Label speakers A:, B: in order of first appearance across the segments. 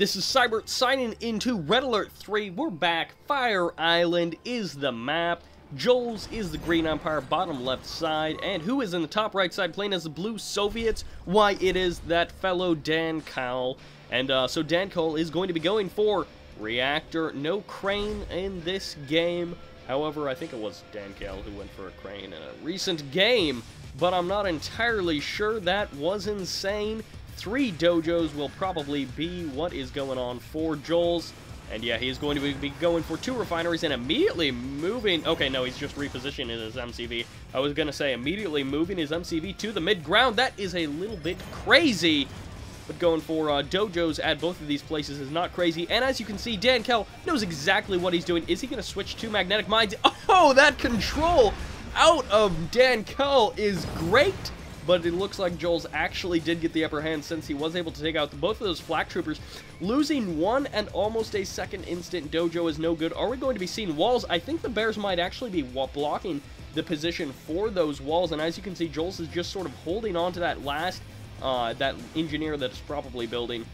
A: This is Sybert signing into Red Alert 3. We're back. Fire Island is the map. JulzzZ is the green umpire, bottom left side. And who is in the top right side playing as the blue Soviets? Why, it is that fellow Dankal. And so Dankal is going to be going for reactor. No crane in this game. However, I think it was Dankal who went for a crane in a recent game. But I'm not entirely sure. That was insane. 3 dojos will probably be what is going on for JulzzZ. And yeah, he's going to be going for 2 refineries and immediately moving... Okay, no, he's just repositioning his MCV. I was going to say immediately moving his MCV to the mid-ground. That is a little bit crazy. But going for dojos at both of these places is not crazy. And as you can see, Dankal knows exactly what he's doing. Is he going to switch to magnetic mines? Oh, that control out of Dankal is great. But it looks like JulzzZ actually did get the upper hand since he was able to take out both of those flak troopers. Losing 1 and almost a second instant dojo is no good. Are we going to be seeing walls? I think the bears might actually be blocking the position for those walls. And as you can see, JulzzZ is just sort of holding on to that last, that engineer that's probably building.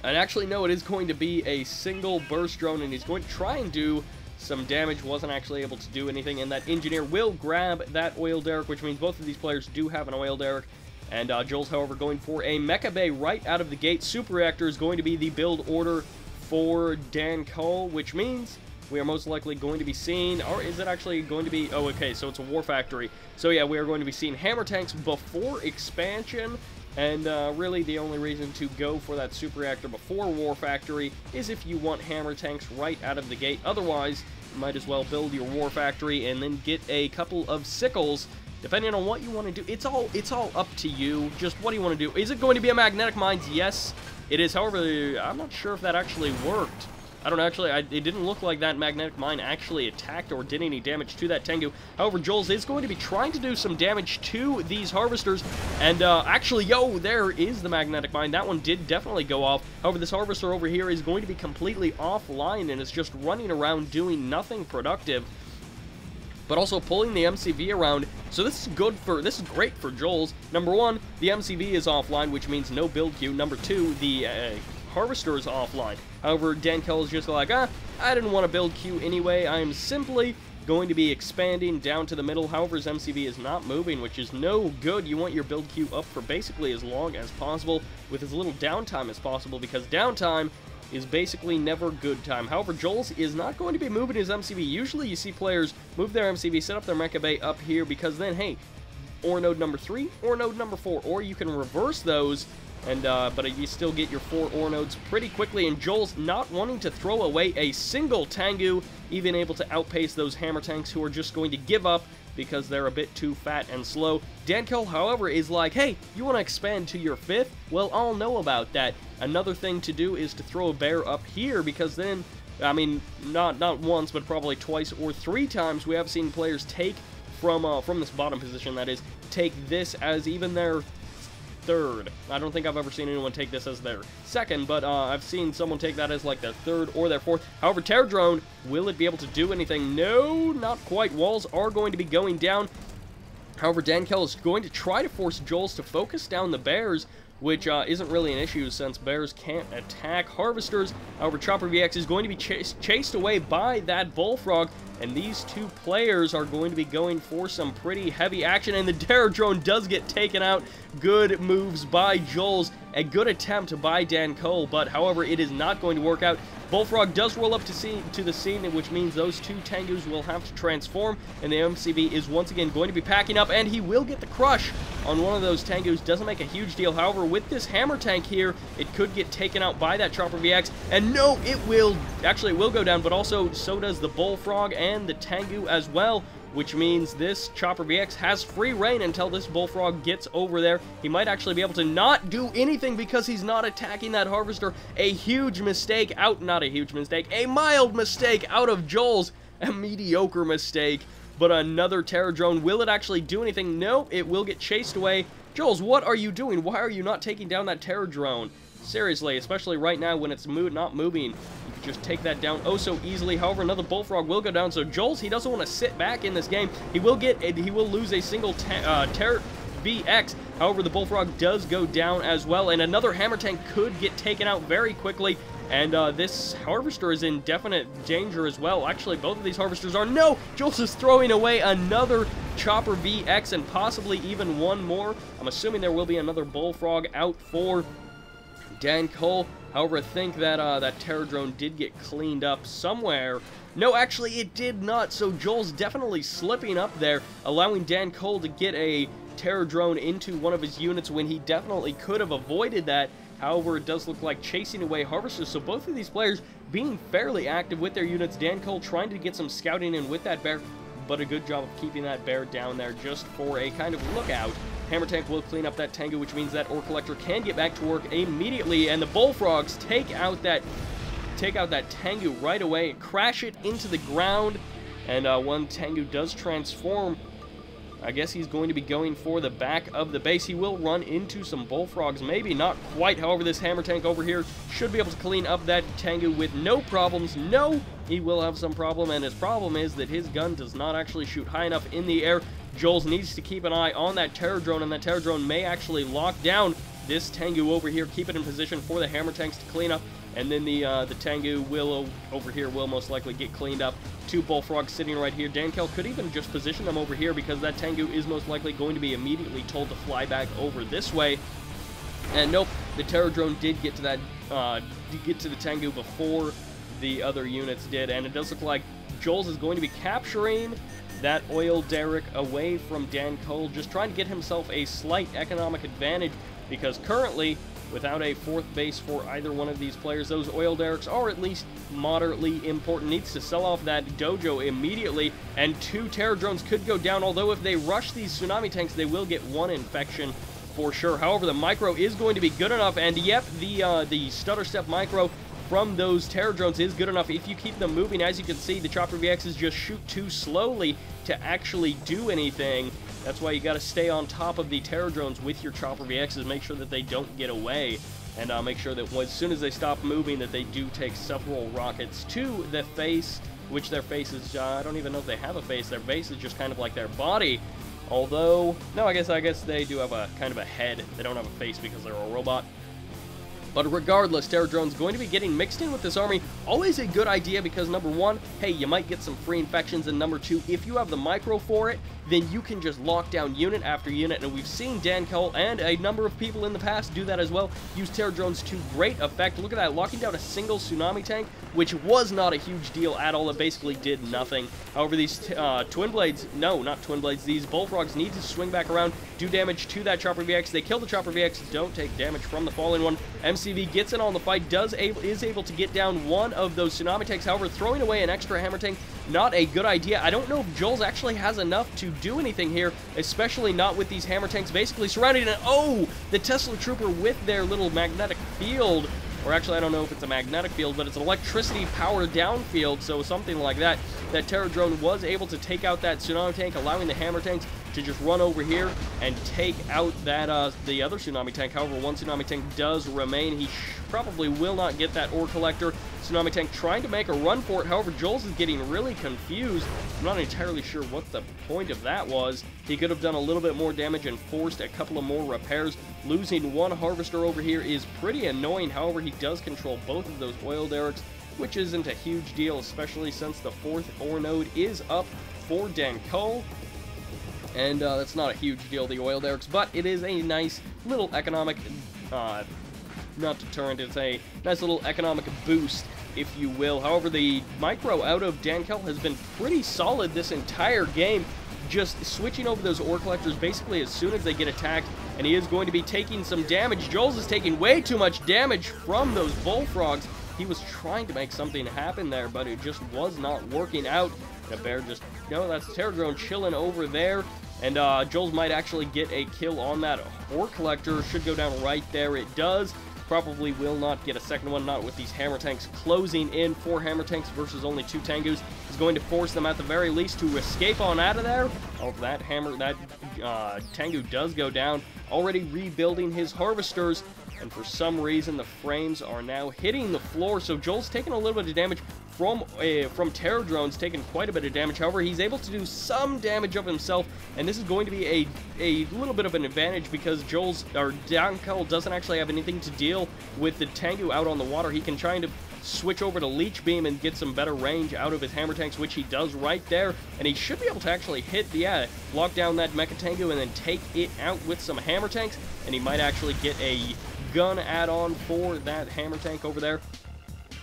A: And actually, no, it is going to be a single burst drone, and he's going to try and do some damage. Wasn't actually able to do anything, and that engineer will grab that oil derrick, which means both of these players do have an oil derrick. And JulzzZ, however, going for a mecha bay right out of the gate. Super reactor is going to be the build order for Dankal, which means we are most likely going to be seeing, or is it actually going to be, oh, okay, so it's a war factory. So yeah, we are going to be seeing hammer tanks before expansion. And really, the only reason to go for that super reactor before War Factory is if you want hammer tanks right out of the gate. Otherwise, you might as well build your War Factory and then get a couple of sickles, depending on what you want to do. It's all up to you. Just what do you want to do? Is it going to be a magnetic mines? Yes, it is. However, I'm not sure if that actually worked. I don't know, actually, it didn't look like that magnetic mine actually attacked or did any damage to that Tengu. However, JulzzZ is going to be trying to do some damage to these harvesters. And actually, yo, there is the magnetic mine. That one did definitely go off. However, this harvester over here is going to be completely offline and is just running around doing nothing productive, but also pulling the MCV around. So this is great for JulzzZ. Number 1, the MCV is offline, which means no build queue. Number 2, the harvester is offline. However, Dankal is just like, I didn't want to build queue anyway. I am simply going to be expanding down to the middle. However, his MCV is not moving, which is no good. You want your build queue up for basically as long as possible with as little downtime as possible, because downtime is basically never good time. However, JulzzZ is not going to be moving his MCV. Usually you see players move their MCV, set up their mecha bay up here, because then, hey, ore node number 3, ore node number 4, or you can reverse those, and but you still get your 4 ore nodes pretty quickly. And JulzzZ not wanting to throw away a single Tengu, even able to outpace those hammer tanks who are just going to give up because they're a bit too fat and slow. Dankal, however, is like, hey, you want to expand to your 5th? Well, I'll know about that. Another thing to do is to throw a bear up here, because then, I mean, not once, but probably twice or 3 times we have seen players take from this bottom position, that is, take this as even their 3rd. I don't think I've ever seen anyone take this as their 2nd, but I've seen someone take that as like their 3rd or their 4th. However, Terror Drone, will it be able to do anything? No, not quite. Walls are going to be going down. However, Dankal is going to try to force JulzzZ to focus down the bears, which isn't really an issue since bears can't attack harvesters. However, Chopper VX is going to be chased away by that bullfrog, and these 2 players are going to be going for some pretty heavy action, and the Terror Drone does get taken out. Good moves by JulzzZ. A good attempt by Dankal, but however, it is not going to work out. Bullfrog does roll up to the scene, which means those 2 Tengus will have to transform, and the MCV is once again going to be packing up, and he will get the crush on one of those Tengus. Doesn't make a huge deal. However, with this hammer tank here, it could get taken out by that Chopper VX, and no, it will go down, but also so does the Bullfrog and the Tengu as well, which means this Chopper VX has free reign until this Bullfrog gets over there. He might actually be able to not do anything because he's not attacking that harvester. A huge mistake not a huge mistake, a mild mistake out of JulzzZ. A mediocre mistake, but another Terror Drone. Will it actually do anything? No, it will get chased away. JulzzZ, what are you doing? Why are you not taking down that Terror Drone? Seriously, especially right now when it's not moving. You can just take that down oh so easily. However, another Bullfrog will go down. So JulzzZ, he doesn't want to sit back in this game. He will lose a single Terror VX. However, the Bullfrog does go down as well, and another Hammer Tank could get taken out very quickly. And this Harvester is in definite danger as well. Actually, both of these Harvesters are. No! JulzzZ is throwing away another Chopper VX and possibly even one more. I'm assuming there will be another Bullfrog out for Dankal. However, I think that that Terror Drone did get cleaned up somewhere. No, actually, it did not. So JulzzZ definitely slipping up there, allowing Dankal to get a Terror Drone into one of his units when he definitely could have avoided that. However, it does look like chasing away Harvesters, so both of these players being fairly active with their units. Dankal trying to get some scouting in with that bear, but a good job of keeping that bear down there just for a kind of lookout. Hammer Tank will clean up that Tengu, which means that Ore Collector can get back to work immediately, and the Bullfrogs take out that Tengu right away and crash it into the ground. And one Tengu does transform. I guess he's going to be going for the back of the base. He will run into some Bullfrogs, maybe not quite. However, this Hammer Tank over here should be able to clean up that Tengu with no problems. No, he will have some problem, and his problem is that his gun does not actually shoot high enough in the air. JulzzZ needs to keep an eye on that Terror Drone, and that Terror Drone may actually lock down this Tengu over here, keep it in position for the Hammer Tanks to clean up, and then the Tengu will over here will most likely get cleaned up. Two Bullfrogs sitting right here. Dankal could even just position them over here because that Tengu is most likely going to be immediately told to fly back over this way. And nope, the Terror Drone did get to that get to the Tengu before the other units did, and it does look like JulzzZ is going to be capturing that oil derrick away from Dankal, just trying to get himself a slight economic advantage, because currently, without a fourth base for either one of these players, those oil derricks are at least moderately important. Needs to sell off that dojo immediately, and two Terror Drones could go down, although if they rush these Tsunami Tanks, they will get one infection for sure. However, the Micro is going to be good enough, and yep, the Stutter Step Micro from those Terror Drones is good enough if you keep them moving. As you can see, the Chopper VXs just shoot too slowly to actually do anything. That's why you got to stay on top of the Terror Drones with your Chopper VXs, make sure that they don't get away, and make sure that as soon as they stop moving that they do take several rockets to the face, which their face is, I don't even know if they have a face. Their face is just kind of like their body. Although, no, I guess they do have a kind of a head. They don't have a face because they're a robot. But regardless, Terror Drone's going to be getting mixed in with this army. Always a good idea because, number one, hey, you might get some free infections, and number two, if you have the Micro for it, then you can just lock down unit after unit, and we've seen Dankal and a number of people in the past do that as well. Use Terror Drones to great effect. Look at that, locking down a single Tsunami Tank, which was not a huge deal at all. It basically did nothing. However, these Twin Blades, no, not Twin Blades, these Bullfrogs need to swing back around, do damage to that Chopper VX. They kill the Chopper VX, don't take damage from the falling one. MCV gets in on the fight, is able to get down one of those Tsunami Tanks. However, throwing away an extra Hammer Tank, not a good idea. I don't know if JulzzZ actually has enough to do anything here, especially not with these Hammer Tanks basically surrounding it. Oh, the Tesla Trooper with their little magnetic field, or actually I don't know if it's a magnetic field, but it's an electricity powered down field, so something like that. That Terror Drone was able to take out that Tsunami Tank, allowing the Hammer Tanks to just run over here and take out that the other Tsunami Tank. However, one Tsunami Tank does remain. He probably will not get that Ore Collector. Tsunami Tank trying to make a run for it. However, JulzzZ is getting really confused. I'm not entirely sure what the point of that was. He could have done a little bit more damage and forced a couple of more repairs. Losing one Harvester over here is pretty annoying. However, he does control both of those oil derricks, which isn't a huge deal, especially since the fourth ore node is up for Dankal. And that's not a huge deal, the oil derricks, but it is a nice little economic, not deterrent, it's a nice little economic boost, if you will. However, the Micro out of Dankal has been pretty solid this entire game, just switching over those Ore Collectors basically as soon as they get attacked, and he is going to be taking some damage. JulzzZ is taking way too much damage from those Bullfrogs. He was trying to make something happen there, but it just was not working out. The bear just, no, that's Terror Drone chilling over there. And JulzzZ might actually get a kill on that Ore Collector. Should go down right there. It does. Probably will not get a second one, not with these Hammer Tanks closing in. 4 Hammer Tanks versus only 2 Tengus is going to force them at the very least to escape on out of there. Oh, that Tengu does go down. Already rebuilding his Harvesters. and for some reason the frames are now hitting the floor, so Joel's taking a little bit of damage from terror drones, taking quite a bit of damage. However, he's able to do some damage of himself, and this is going to be a little bit of an advantage because Dankal doesn't actually have anything to deal with the Tengu out on the water. He can try to switch over to Leech Beam and get some better range out of his hammer tanks, which he does right there, and he should be able to actually hit, lock down that Mecha Tengu and then take it out with some hammer tanks, and he might actually get a gun add-on for that hammer tank over there.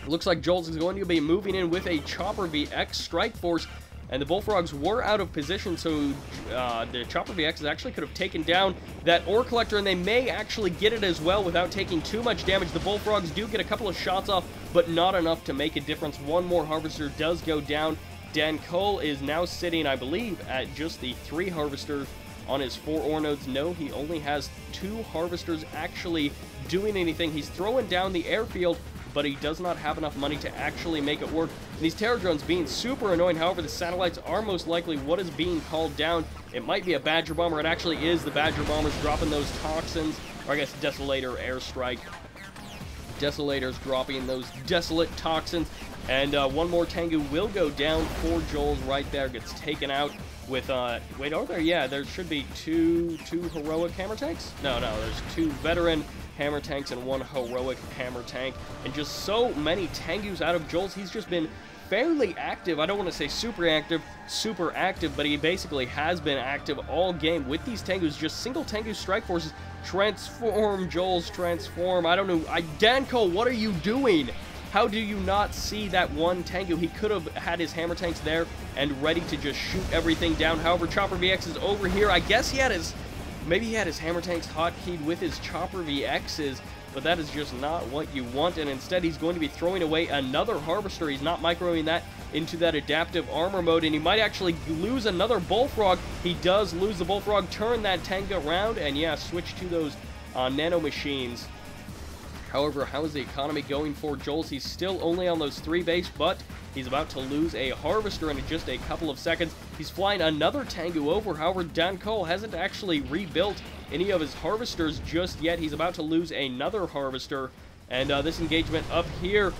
A: Looks like JulzzZ is going to be moving in with a Chopper VX Strike Force, and the Bullfrogs were out of position, so the Chopper VXs actually could have taken down that Ore Collector, and they may actually get it as well without taking too much damage. The Bullfrogs do get a couple of shots off, but not enough to make a difference. One more Harvester does go down. Dankal is now sitting, I believe, at just the 3 Harvesters on his 4 ore nodes. No, he only has 2 Harvesters actually doing anything. He's throwing down the airfield, but he does not have enough money to actually make it work. And these terror drones being super annoying. However, the satellites are most likely what is being called down. It might be a Badger Bomber. It actually is the Badger Bombers dropping those toxins, or I guess Desolator Airstrike. Desolator's dropping those Desolate toxins. And one more Tengu will go down for JulzzZ right there. Gets taken out with, wait, are there? Yeah, there should be two heroic hammer tanks? No, there's 2 veteran hammer tanks and 1 heroic hammer tank, and just so many Tengus out of JulzzZ. He's just been fairly active. I don't want to say super active, but he basically has been active all game with these Tengus. Just single Tengu strike forces. Transform, JulzzZ, transform. I don't know. Dankal, what are you doing? How do you not see that one Tengu? He could have had his hammer tanks there and ready to just shoot everything down. However, Chopper VX is over here. I guess he had his maybe he had his hammer tanks hotkeyed with his Chopper VXs, but that is just not what you want, and instead he's going to be throwing away another Harvester. He's not microing that into that adaptive armor mode, and he might actually lose another Bullfrog. He does lose the Bullfrog, turn that tank around, and yeah, switch to those nano machines. However, how is the economy going for JulzzZ? He's still only on those 3 base, but he's about to lose a Harvester in just a couple of seconds. He's flying another Tengu over. However, Dankal hasn't actually rebuilt any of his Harvesters just yet. He's about to lose another Harvester. And this engagement up here,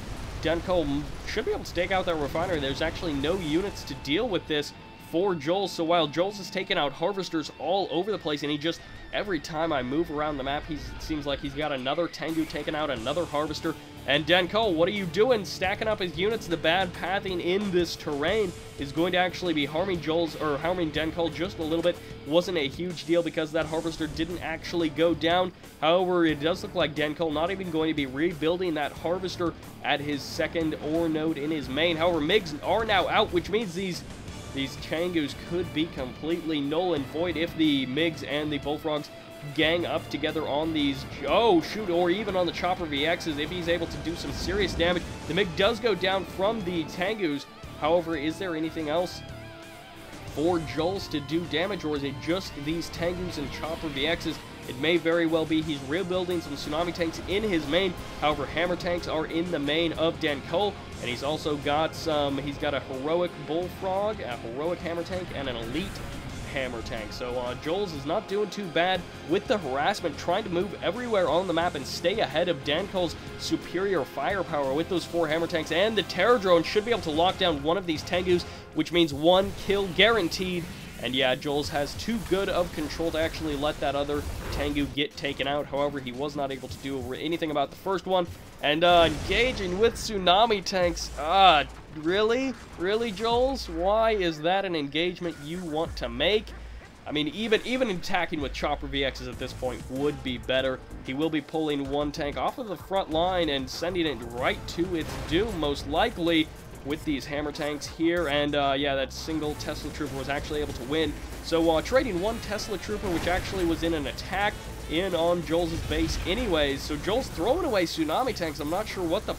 A: Dankal should be able to take out that refinery. There's actually no units to deal with this for JulzzZ. So while JulzzZ is taking out Harvesters all over the place, and he just, every time I move around the map, it seems like he's got another Tengu taking out another Harvester. And Dankal, what are you doing? Stacking up his units. The bad pathing in this terrain is going to actually be harming JulzzZ, or harming Dankal just a little bit. Wasn't a huge deal because that Harvester didn't actually go down. However, it does look like Dankal not even going to be rebuilding that Harvester at his 2nd ore node in his main. However, MiGs are now out, which means these Tengus could be completely null and void if the MiGs and the Bullfrogs gang up together on these, oh shoot, or even on the Chopper VXs. If he's able to do some serious damage, the MiG does go down from the Tengus. However, is there anything else for JulzzZ to do damage, or is it just these Tengus and Chopper VXs? It may very well be he's rebuilding some Tsunami tanks in his main. However, hammer tanks are in the main of Dankal, and he's also got he's got a heroic Bullfrog, a heroic hammer tank, and an elite hammer tank. So JulzzZ is not doing too bad with the harassment, trying to move everywhere on the map and stay ahead of Dankal's superior firepower with those 4 hammer tanks, and the terror drone should be able to lock down one of these Tengus, which means 1 kill guaranteed. And yeah, JulzzZ has too good of control to actually let that other Tengu get taken out. However, he was not able to do anything about the first one. And engaging with Tsunami tanks. Really? Really, JulzzZ? Why is that an engagement you want to make? I mean, even attacking with Chopper VXs at this point would be better. He will be pulling 1 tank off of the front line and sending it right to its doom, most likely, with these hammer tanks here. And yeah, that single Tesla Trooper was actually able to win. So trading 1 Tesla Trooper, which actually was in an attack in on JulzzZ's base anyways. So JulzzZ throwing away Tsunami tanks. I'm not sure what the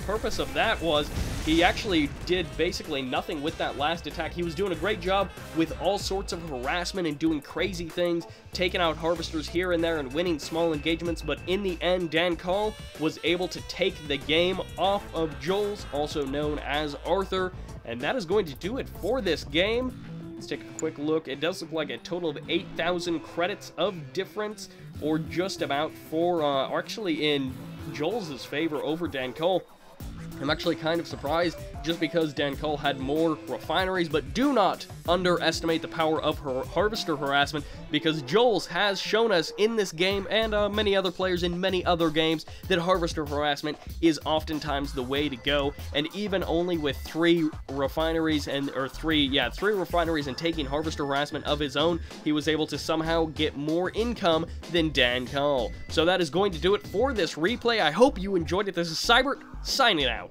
A: purpose of that was. He actually did basically nothing with that last attack. He was doing a great job with all sorts of harassment and doing crazy things, taking out Harvesters here and there and winning small engagements, but in the end, Dankal was able to take the game off of JulzzZ, also known as Arthur, and that is going to do it for this game. Let's take a quick look. It does look like a total of 8,000 credits of difference, or just about for, actually in JulzzZ's favor over Dankal. I'm actually kind of surprised, just because Dankal had more refineries, but do not underestimate the power of her Harvester Harassment, because JulzzZ has shown us in this game, and many other players in many other games, that Harvester Harassment is oftentimes the way to go, and even only with 3 refineries, and three refineries and taking Harvester Harassment of his own, he was able to somehow get more income than Dankal. So that is going to do it for this replay. I hope you enjoyed it. This is Sybert, signing out.